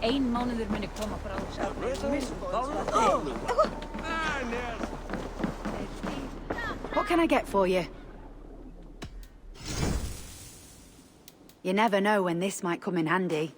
Ein mánuður muni koma bráðum. What can I get for you? You never know when this might come in handy.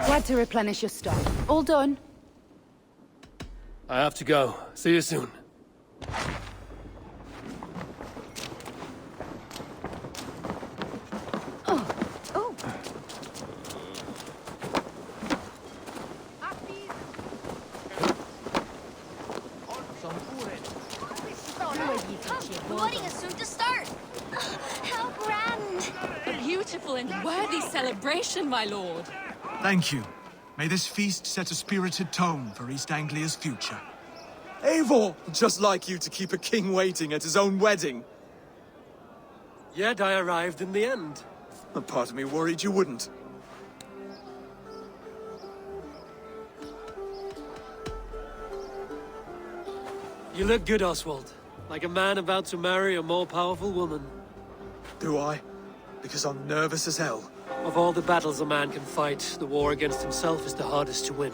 Glad to replenish your stock. All done? I have to go. See you soon. Oh. Oh. The wedding is soon to start. How grand! A beautiful and worthy celebration, my lord. Thank you. May this feast set a spirited tone for East Anglia's future. Eivor! Just like you to keep a king waiting at his own wedding. Yet I arrived in the end. A part of me worried you wouldn't. You look good, Oswald. Like a man about to marry a more powerful woman. Do I? Because I'm nervous as hell. Of all the battles a man can fight, the war against himself is the hardest to win.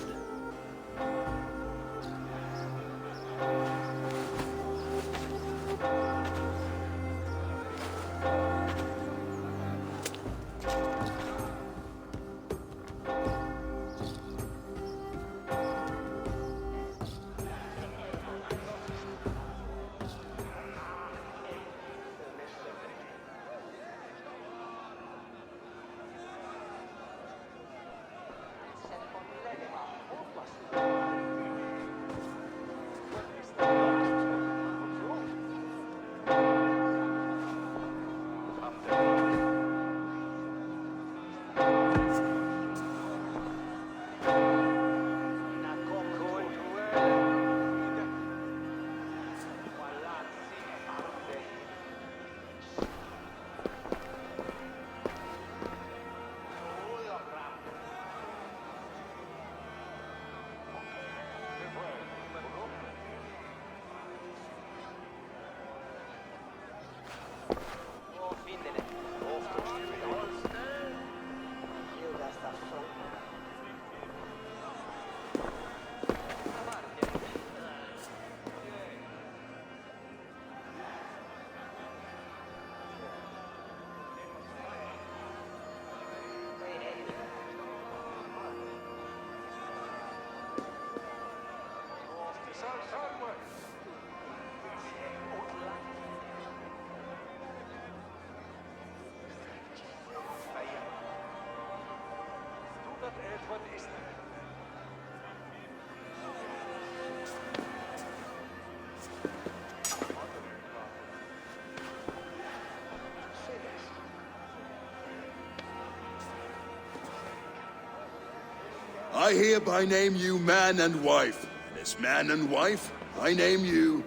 I hereby name you man and wife. And as man and wife, I name you...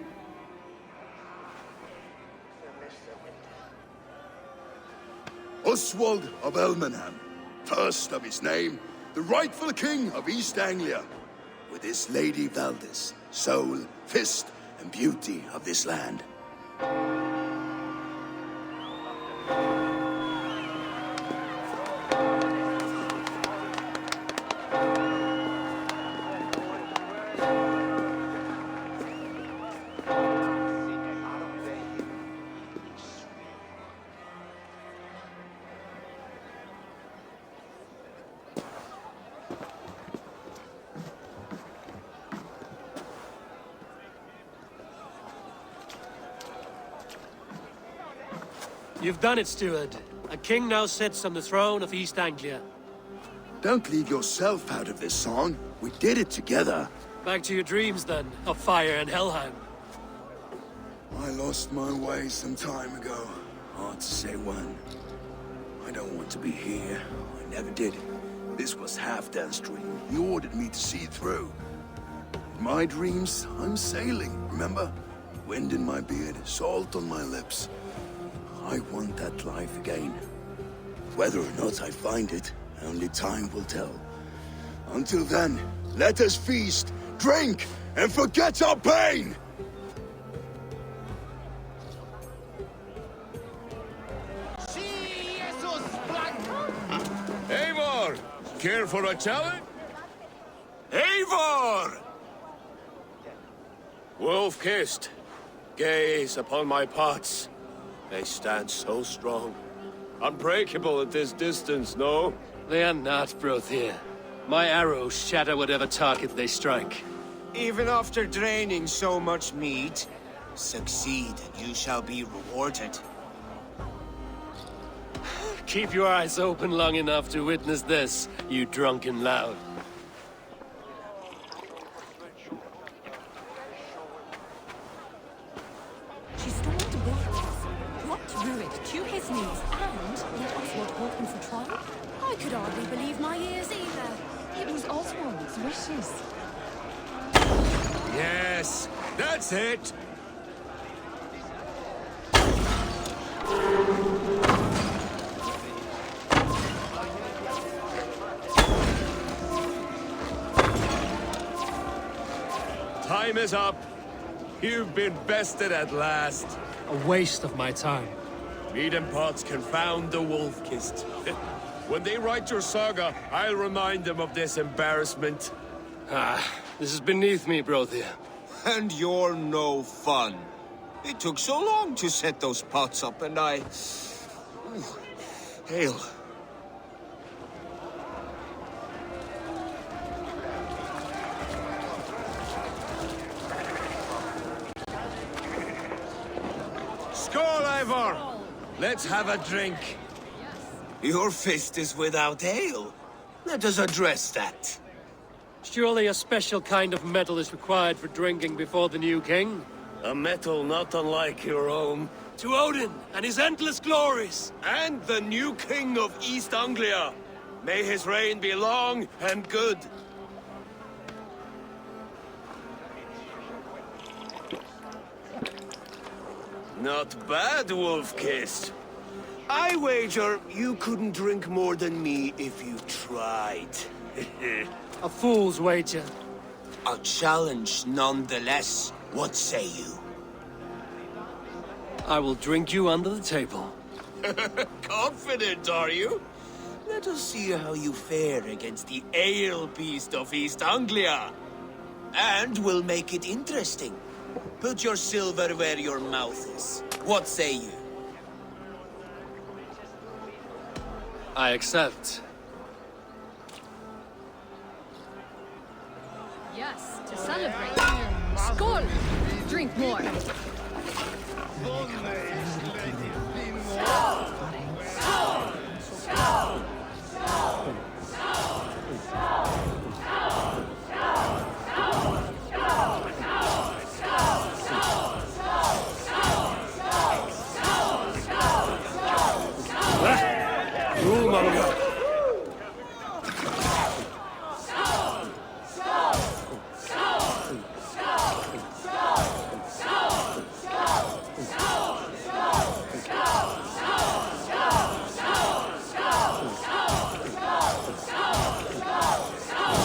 Oswald of Elmenham, first of his name, the rightful king of East Anglia, with his lady Valdis, soul, fist, and beauty of this land. You've done it, steward. A king now sits on the throne of East Anglia. Don't leave yourself out of this song. We did it together. Back to your dreams, then, of fire and Helheim. I lost my way some time ago. Hard to say when. I don't want to be here. I never did. This was Halfdan's dream. He ordered me to see it through. In my dreams, I'm sailing, remember? wind in my beard, salt on my lips. I want that life again. Whether or not I find it, only time will tell. Until then, let us feast, drink, and forget our pain! Eivor! Care for a challenge? Eivor! Wolf-kissed, gaze upon my pots. They stand so strong. Unbreakable at this distance, no? They are not, Brothir. My arrows shatter whatever target they strike. Even after draining so much meat, succeed and you shall be rewarded. Keep your eyes open long enough to witness this, you drunken loud. She stormed Wilkins, dropped Rurik to his knees, and let Oswald hold him for trial? I could hardly believe my ears either. It was Oswald's wishes. Yes, that's it! Time is up. You've been bested at last. A waste of my time. Mead and pots confound the wolf-kissed. When they write your saga, I'll remind them of this embarrassment. This is beneath me, Brothir. And you're no fun. It took so long to set those pots up, and I... Ooh, hail. Skål, Eivor! Let's have a drink. Your fist is without ale. Let us address that. Surely a special kind of metal is required for drinking before the new king? A metal not unlike your own. To Odin and his endless glories! And the new king of East Anglia. May his reign be long and good. Not bad, Wolf-kissed. I wager you couldn't drink more than me if you tried. A fool's wager. A challenge nonetheless. What say you? I will drink you under the table. Confident, are you? Let us see how you fare against the ale beast of East Anglia. And we'll make it interesting. Put your silver where your mouth is. What say you? I accept. Yes, to celebrate. Skål! Drink more.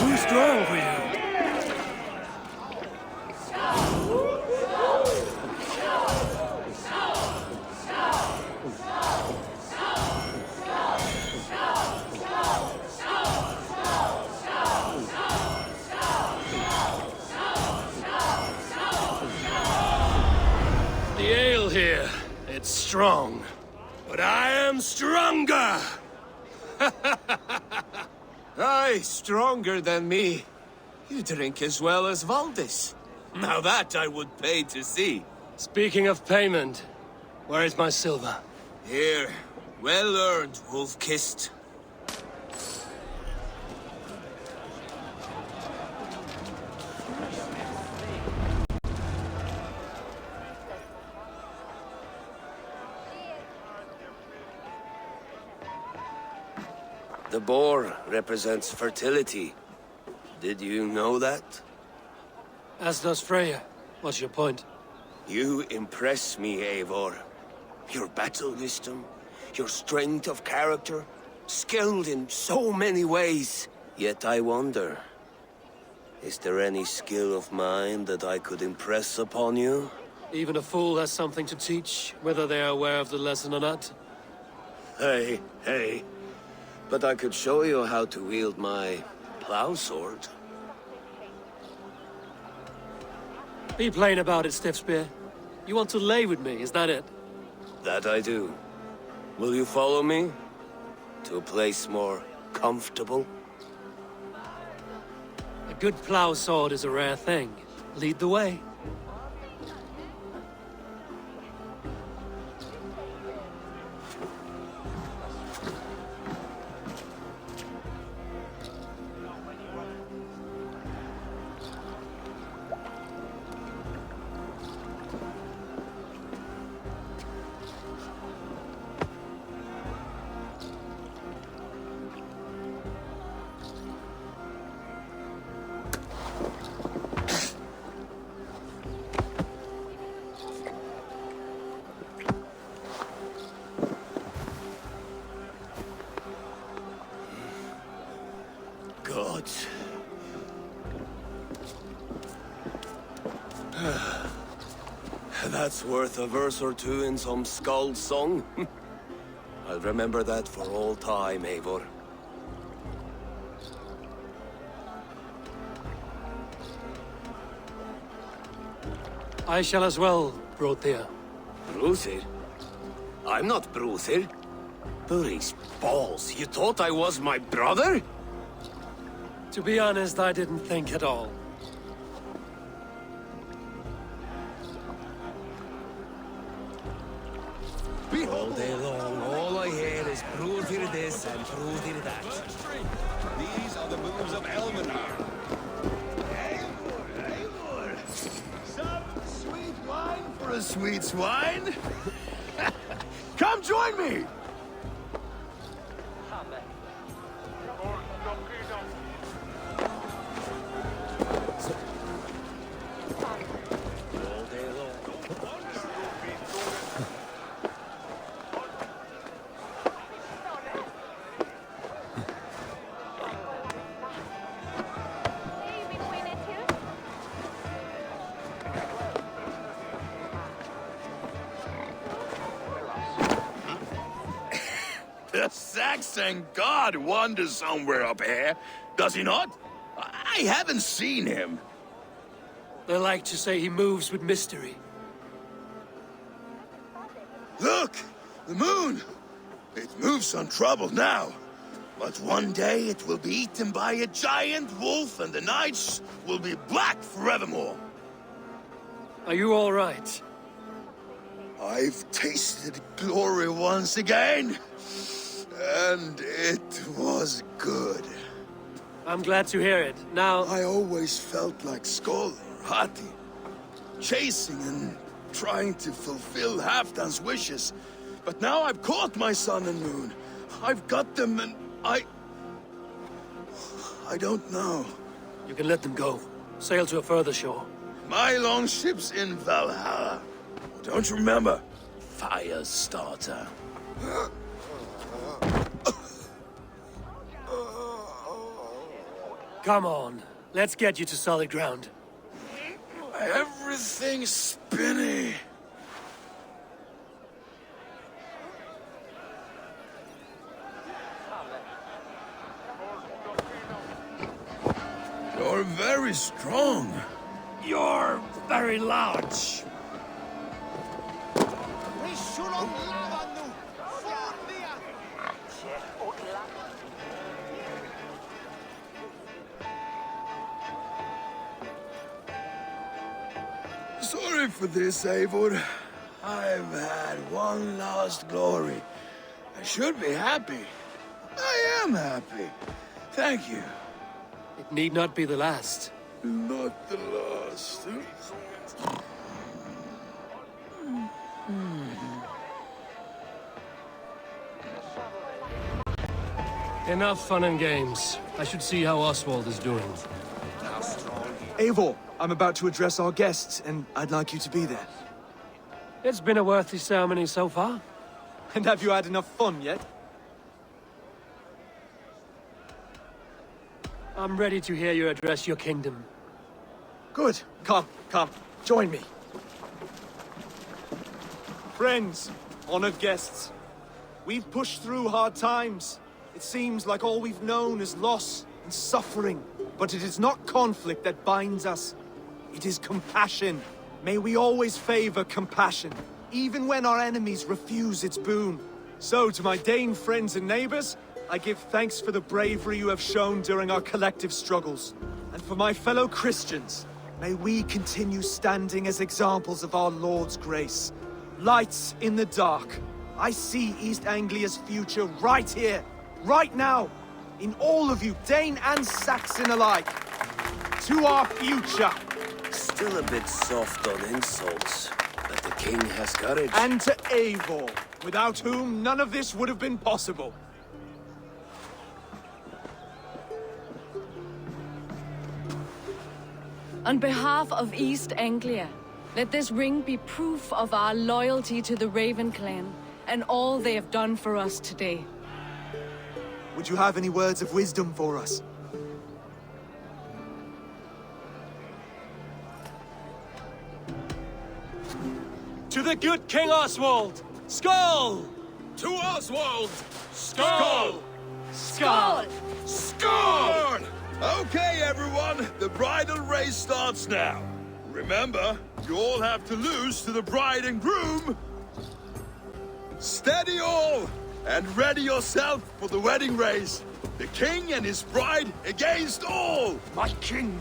Too strong for you. The ale here, it's strong. But I am stronger! Aye, stronger than me. You drink as well as Valdis. Now that I would pay to see. Speaking of payment, where is my silver? Here, well earned, wolf-kissed. The boar represents fertility. Did you know that? As does Freya. What's your point? You impress me, Eivor. Your battle wisdom, your strength of character, skilled in so many ways. Yet I wonder, is there any skill of mine that I could impress upon you? Even a fool has something to teach, whether they are aware of the lesson or not. Hey. But I could show you how to wield my plow sword. Be plain about it, Stiffspear. You want to lay with me, is that it? That I do. Will you follow me? To a place more comfortable? A good plow sword is a rare thing. Lead the way. God. That's worth a verse or two in some skald song. I'll remember that for all time, Eivor. I shall as well, Brothir. Bruthir? I'm not Bruthir. Burry's balls, you thought I was my brother? To be honest, I didn't think at all. All day long, all I hear is Bruthir this and Bruthir that. These are the moves of Elmenar. Eivor! Some sweet wine for a sweet swine? Come join me! The Saxon god wanders somewhere up here, does he not? I haven't seen him. They like to say he moves with mystery. Look! The moon! It moves untroubled now. But one day it will be eaten by a giant wolf and the nights will be black forevermore. Are you all right? I've tasted glory once again. And it was good. I'm glad to hear it. Now... I always felt like Skoll or Hati. Chasing and trying to fulfill Halfdan's wishes. But now I've caught my sun and moon. I've got them and I don't know. You can let them go. Sail to a further shore. My longship's in Valhalla. Don't you remember? Fire starter. Come on. Let's get you to solid ground. Everything's spinny. You're very strong. You're very large. Sorry for this, Eivor. I've had one last glory. I should be happy. I am happy. Thank you. It need not be the last. Not the last. Enough fun and games. I should see how Oswald is doing. Eivor, I'm about to address our guests, and I'd like you to be there. It's been a worthy ceremony so far. And have you had enough fun yet? I'm ready to hear you address your kingdom. Good. Come, join me. Friends, honored guests, we've pushed through hard times. It seems like all we've known is loss and suffering. But it is not conflict that binds us. It is compassion. May we always favor compassion, even when our enemies refuse its boon. So, to my Dane friends and neighbors, I give thanks for the bravery you have shown during our collective struggles. And for my fellow Christians, may we continue standing as examples of our Lord's grace. Lights in the dark. I see East Anglia's future right here, right now, in all of you, Dane and Saxon alike. To our future. Still a bit soft on insults, but the king has courage. And to Eivor, without whom none of this would have been possible. On behalf of East Anglia, let this ring be proof of our loyalty to the Raven clan and all they have done for us today. Would you have any words of wisdom for us? To the good King Oswald! Skull! To Oswald! Skull! Skull! Score! Okay, everyone, the bridal race starts now. Remember, you all have to lose to the bride and groom. Steady all, and ready yourself for the wedding race. The king and his bride against all. My king!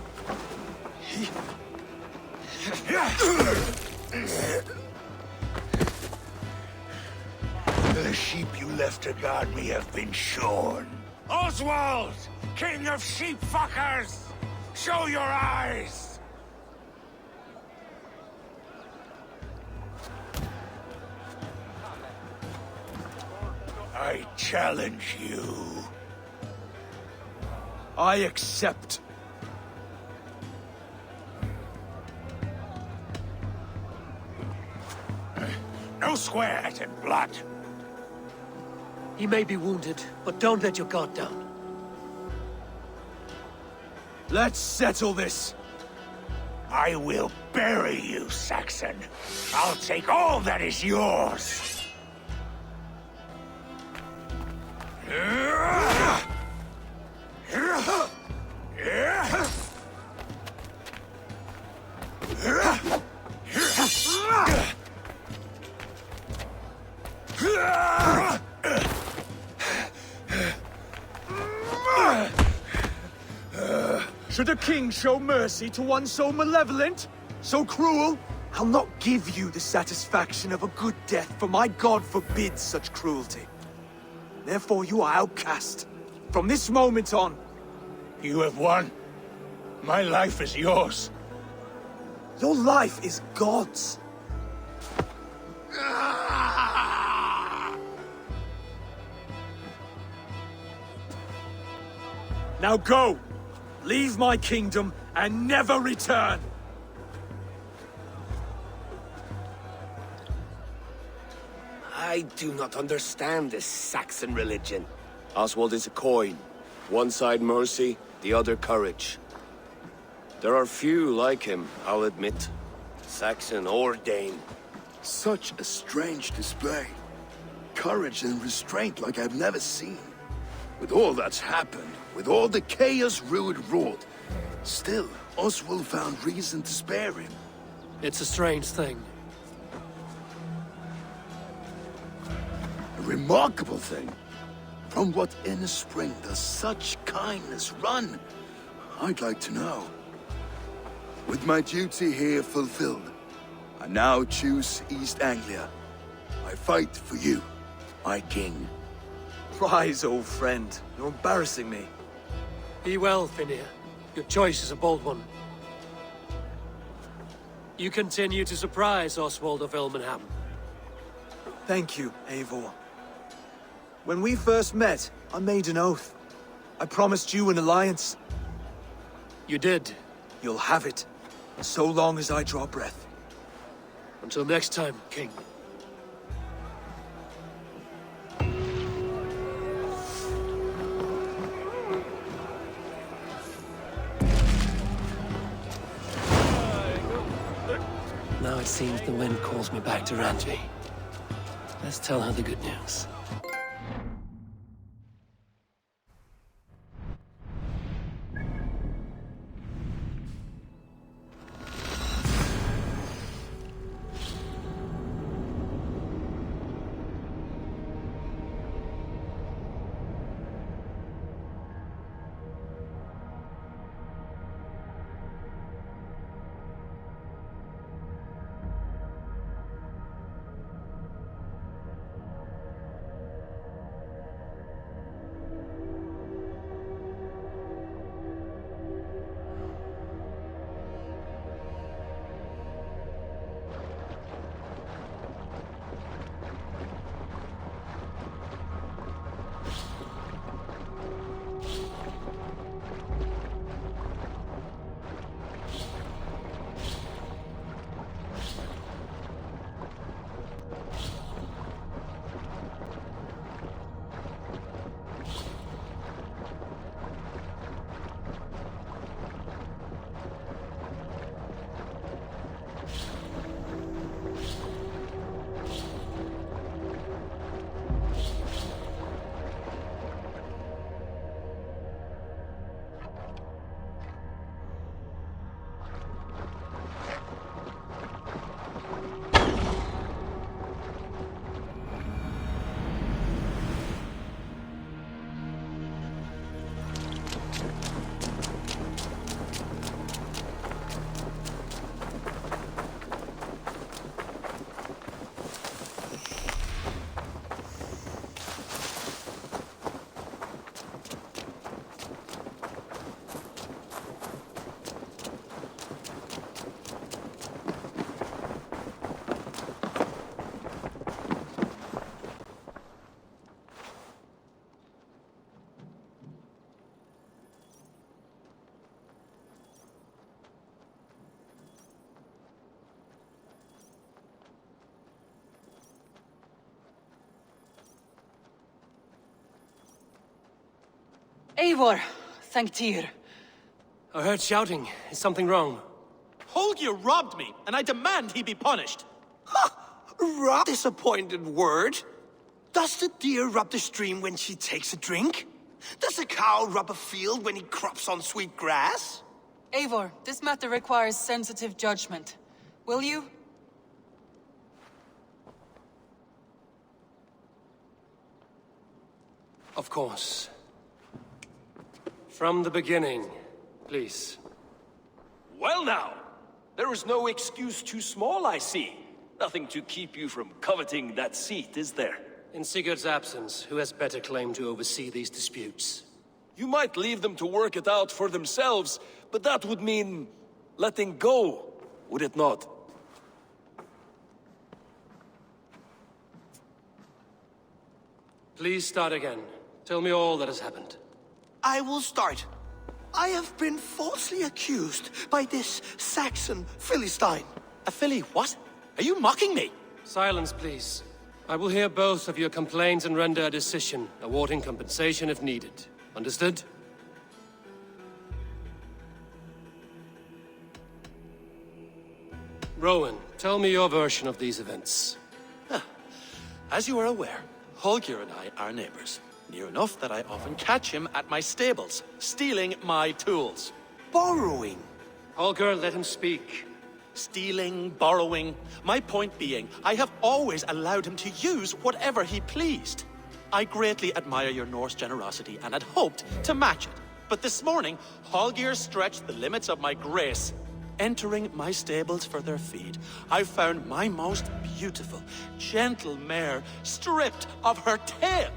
The sheep you left to guard me have been shorn. Oswald! King of sheep fuckers! Show your eyes! I challenge you. I accept. No sweat and blood. He may be wounded, but don't let your guard down. Let's settle this. I will bury you, Saxon. I'll take all that is yours. Should a king show mercy to one so malevolent, so cruel? I'll not give you the satisfaction of a good death, for my god forbids such cruelty. Therefore you are outcast. From this moment on. You have won. My life is yours. Your life is God's. Now go! Leave my kingdom and never return! I do not understand this Saxon religion. Oswald is a coin. One side mercy, the other courage. There are few like him, I'll admit. Saxon or Dane. Such a strange display. Courage and restraint like I've never seen. With all that's happened, with all the chaos Rued wrought, still, Oswald found reason to spare him. It's a strange thing. A remarkable thing. From what inner spring does such kindness run? I'd like to know. With my duty here fulfilled, I now choose East Anglia. I fight for you, my king. Rise, old friend. You're embarrassing me. Be well, Finir. Your choice is a bold one. You continue to surprise Oswald of Ilmenham. Thank you, Eivor. When we first met, I made an oath. I promised you an alliance. You did. You'll have it, so long as I draw breath. Until next time, King. Now it seems the wind calls me back to Ranji. Let's tell her the good news. Eivor, thank Tyr. I heard shouting. Is something wrong? Holger robbed me, and I demand he be punished. Ha! Disappointed word. Does the deer rub the stream when she takes a drink? Does a cow rub a field when he crops on sweet grass? Eivor, this matter requires sensitive judgment. Will you? Of course. From the beginning, please. Well now, there is no excuse too small, I see. Nothing to keep you from coveting that seat, is there? In Sigurd's absence, who has better claim to oversee these disputes? You might leave them to work it out for themselves, but that would mean letting go, would it not? Please start again. Tell me all that has happened. I will start. I have been falsely accused by this Saxon Philistine. A Philly what? Are you mocking me? Silence, please. I will hear both of your complaints and render a decision, awarding compensation if needed. Understood? Rowan, tell me your version of these events. As you are aware, Holger and I are neighbors. Near enough that I often catch him at my stables, stealing my tools. Borrowing. Holger, let him speak. Stealing, borrowing. My point being, I have always allowed him to use whatever he pleased. I greatly admire your Norse generosity and had hoped to match it. But this morning, Holger stretched the limits of my grace. Entering my stables for their feed, I found my most beautiful, gentle mare stripped of her tail.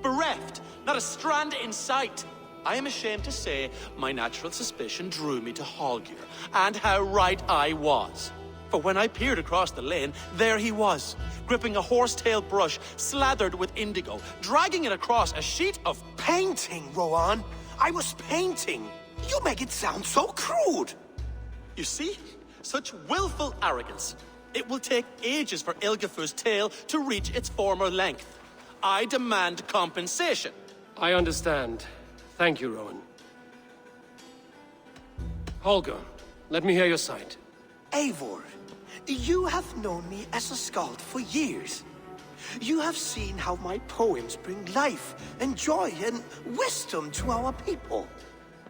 Bereft, not a strand in sight. I am ashamed to say my natural suspicion drew me to Holger, and how right I was. For when I peered across the lane, there he was, gripping a horsetail brush slathered with indigo, dragging it across a sheet of Painting, Rowan. I was painting. You make it sound so crude. You see? Such willful arrogance. It will take ages for Ilgafur's tail to reach its former length. I demand compensation. I understand. Thank you, Rowan. Holger, let me hear your side. Eivor, you have known me as a skald for years. You have seen how my poems bring life and joy and wisdom to our people.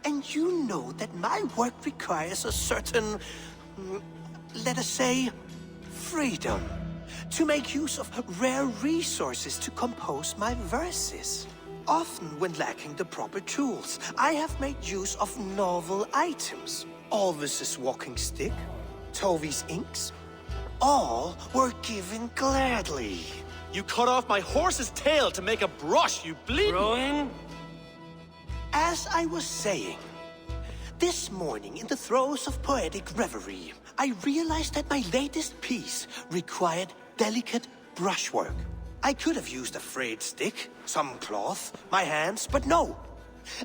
And you know that my work requires a certain, let us say, freedom. To make use of rare resources to compose my verses. Often when lacking the proper tools, I have made use of novel items. Alvis's walking stick, Tovi's inks. All were given gladly. You cut off my horse's tail to make a brush, you bleed. Rowan? As I was saying, this morning in the throes of poetic reverie, I realized that my latest piece required delicate brushwork. I could have used a frayed stick, some cloth, my hands, but no.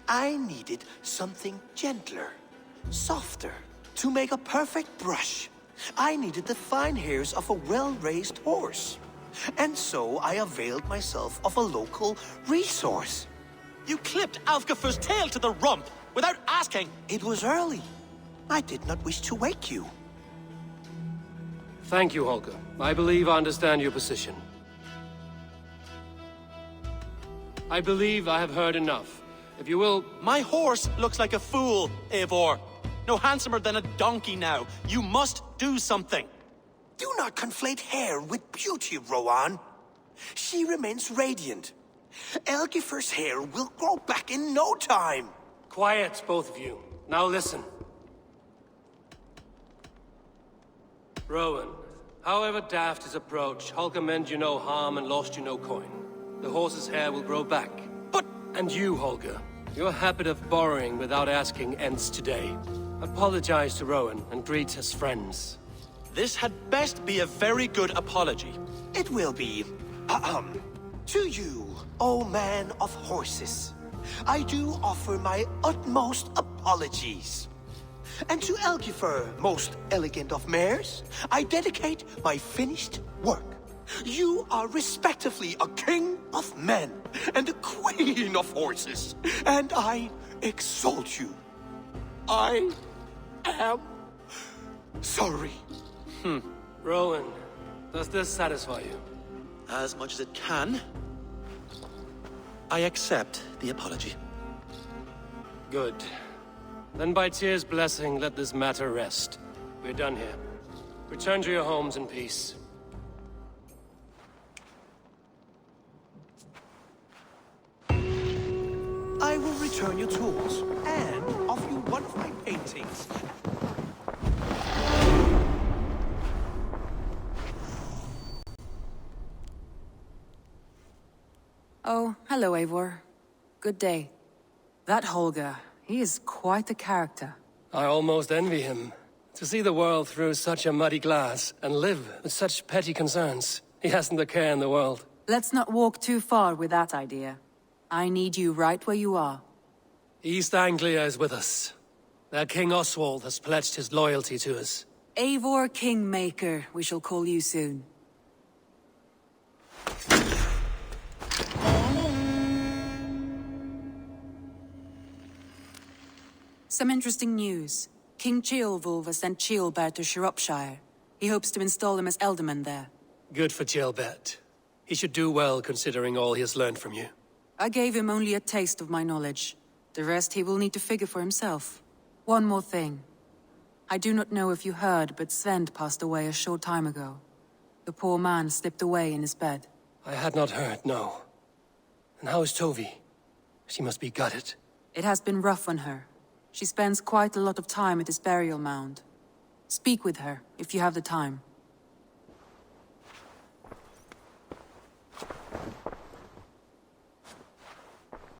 I needed something gentler, softer. To make a perfect brush, I needed the fine hairs of a well-raised horse. And so I availed myself of a local resource. You clipped Alfgafur's tail to the rump without asking. It was early. I did not wish to wake you. Thank you, Holger. I believe I understand your position. I believe I have heard enough. If you will... My horse looks like a fool, Eivor. No handsomer than a donkey now. You must do something. Do not conflate hair with beauty, Rowan. She remains radiant. Elgifur's hair will grow back in no time. Quiet, both of you. Now listen. Rowan, however daft his approach, Holger meant you no harm and lost you no coin. The horse's hair will grow back. But... And you, Holger, your habit of borrowing without asking ends today. Apologize to Rowan and greet as friends. This had best be a very good apology. It will be. To you, O man of horses, I do offer my utmost apologies. And to Elgifur, most elegant of mares, I dedicate my finished work. You are respectively a king of men and a queen of horses, and I exalt you. I am sorry. Rowan, does this satisfy you? As much as it can. I accept the apology. Good. Then by Tyr's blessing, let this matter rest. We're done here. Return to your homes in peace. I will return your tools and offer you one of my paintings. Oh, hello, Eivor. Good day. That Holger, he is quite a character. I almost envy him. To see the world through such a muddy glass and live with such petty concerns. He hasn't a care in the world. Let's not walk too far with that idea. I need you right where you are. East Anglia is with us. Their King Oswald has pledged his loyalty to us. Eivor Kingmaker, we shall call you soon. Some interesting news. King Ceolwulf has sent Ceolbert to Shropshire. He hopes to install him as Elderman there. Good for Ceolbert. He should do well considering all he has learned from you. I gave him only a taste of my knowledge. The rest he will need to figure for himself. One more thing. I do not know if you heard, but Svend passed away a short time ago. The poor man slipped away in his bed. I had not heard, no. And how is Tovi? She must be gutted. It has been rough on her. She spends quite a lot of time at his burial mound. Speak with her, if you have the time.